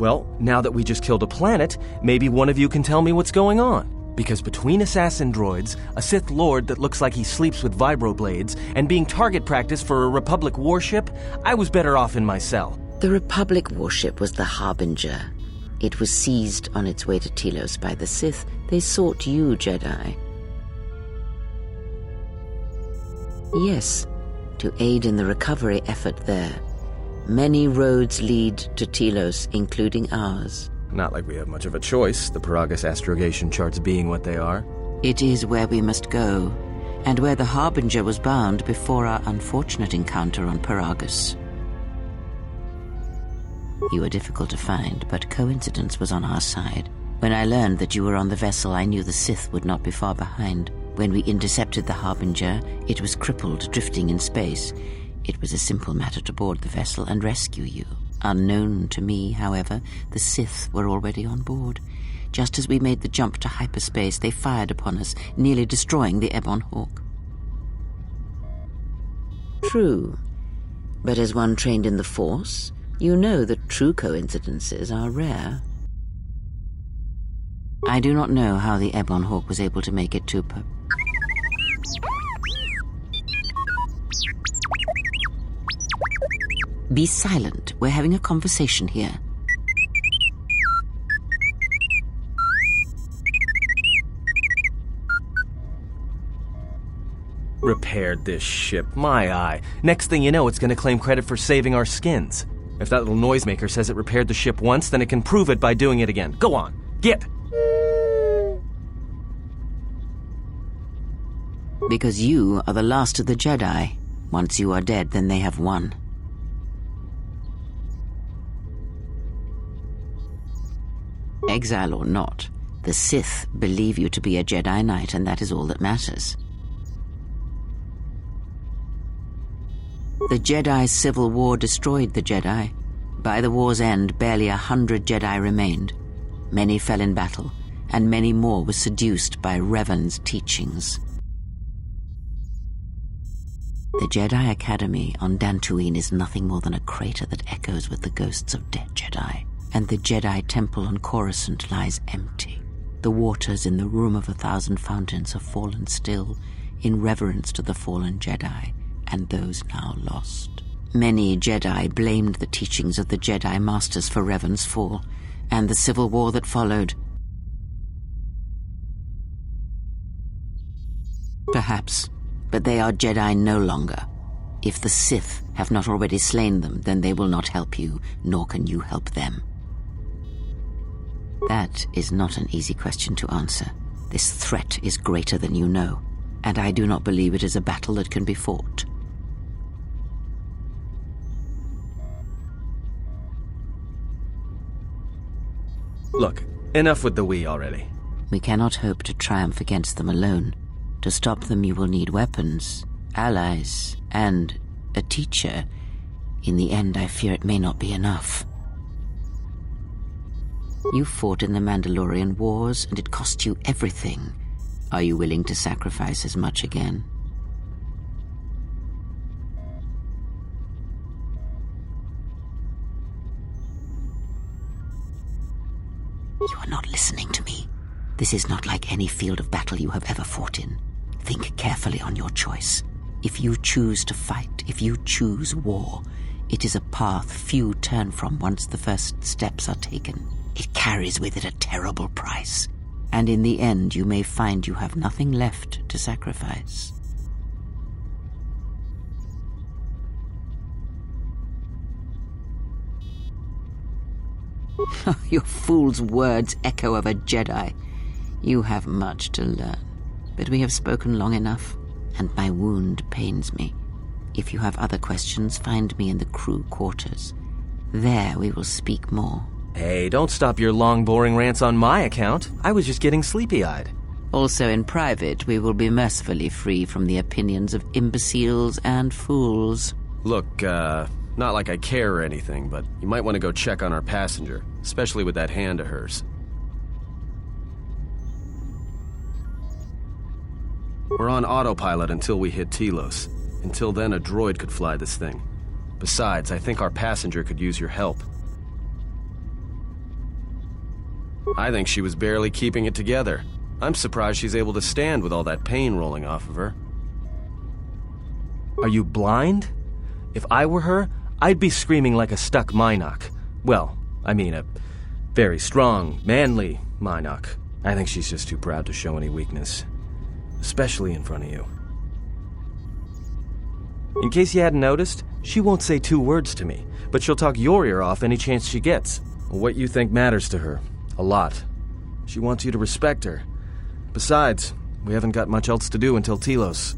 Well, now that we just killed a planet, maybe one of you can tell me what's going on. Because between assassin droids, a Sith Lord that looks like he sleeps with vibroblades, and being target practice for a Republic warship, I was better off in my cell. The Republic warship was the Harbinger. It was seized on its way to Telos by the Sith. They sought you, Jedi. Yes, to aid in the recovery effort there. Many roads lead to Telos, including ours. Not like we have much of a choice, the Paragus astrogation charts being what they are. It is where we must go, and where the Harbinger was bound before our unfortunate encounter on Paragus. You were difficult to find, but coincidence was on our side. When I learned that you were on the vessel, I knew the Sith would not be far behind. When we intercepted the Harbinger, it was crippled, drifting in space. It was a simple matter to board the vessel and rescue you. Unknown to me, however, the Sith were already on board. Just as we made the jump to hyperspace, they fired upon us, nearly destroying the Ebon Hawk. True. But as one trained in the Force, you know that true coincidences are rare. I do not know how the Ebon Hawk was able to make it to Be silent. We're having a conversation here. Repaired this ship, my eye. Next thing you know, it's gonna claim credit for saving our skins. If that little noisemaker says it repaired the ship once, then it can prove it by doing it again. Go on, get! Because you are the last of the Jedi. Once you are dead, then they have won. Exile or not, the Sith believe you to be a Jedi Knight, and that is all that matters. The Jedi Civil War destroyed the Jedi. By the war's end, barely 100 Jedi remained. Many fell in battle, and many more were seduced by Revan's teachings. The Jedi Academy on Dantooine is nothing more than a crater that echoes with the ghosts of dead Jedi. And the Jedi Temple on Coruscant lies empty. The waters in the Room of 1,000 Fountains have fallen still in reverence to the fallen Jedi and those now lost. Many Jedi blamed the teachings of the Jedi Masters for Revan's fall and the civil war that followed. Perhaps, but they are Jedi no longer. If the Sith have not already slain them, then they will not help you, nor can you help them. That is not an easy question to answer. This threat is greater than you know, and I do not believe it is a battle that can be fought. Look, enough with the we already. We cannot hope to triumph against them alone. To stop them, you will need weapons, allies, and a teacher. In the end, I fear it may not be enough. You fought in the Mandalorian Wars, and it cost you everything. Are you willing to sacrifice as much again? You are not listening to me. This is not like any field of battle you have ever fought in. Think carefully on your choice. If you choose to fight, if you choose war, it is a path few turn from once the first steps are taken. It carries with it a terrible price, and in the end you may find you have nothing left to sacrifice. Your fool's words echo of a Jedi. You have much to learn, but we have spoken long enough, and my wound pains me. If you have other questions, find me in the crew quarters. There we will speak more. Hey, don't stop your long, boring rants on my account. I was just getting sleepy-eyed. Also in private, we will be mercifully free from the opinions of imbeciles and fools. Look, not like I care or anything, but you might want to go check on our passenger, especially with that hand of hers. We're on autopilot until we hit Telos. Until then, a droid could fly this thing. Besides, I think our passenger could use your help. I think she was barely keeping it together. I'm surprised she's able to stand with all that pain rolling off of her. Are you blind? If I were her, I'd be screaming like a stuck Minoc. Well, I mean a very strong, manly Minoc. I think she's just too proud to show any weakness. Especially in front of you. In case you hadn't noticed, she won't say 2 words to me, but she'll talk your ear off any chance she gets. What you think matters to her. A lot. She wants you to respect her. Besides, we haven't got much else to do until Telos.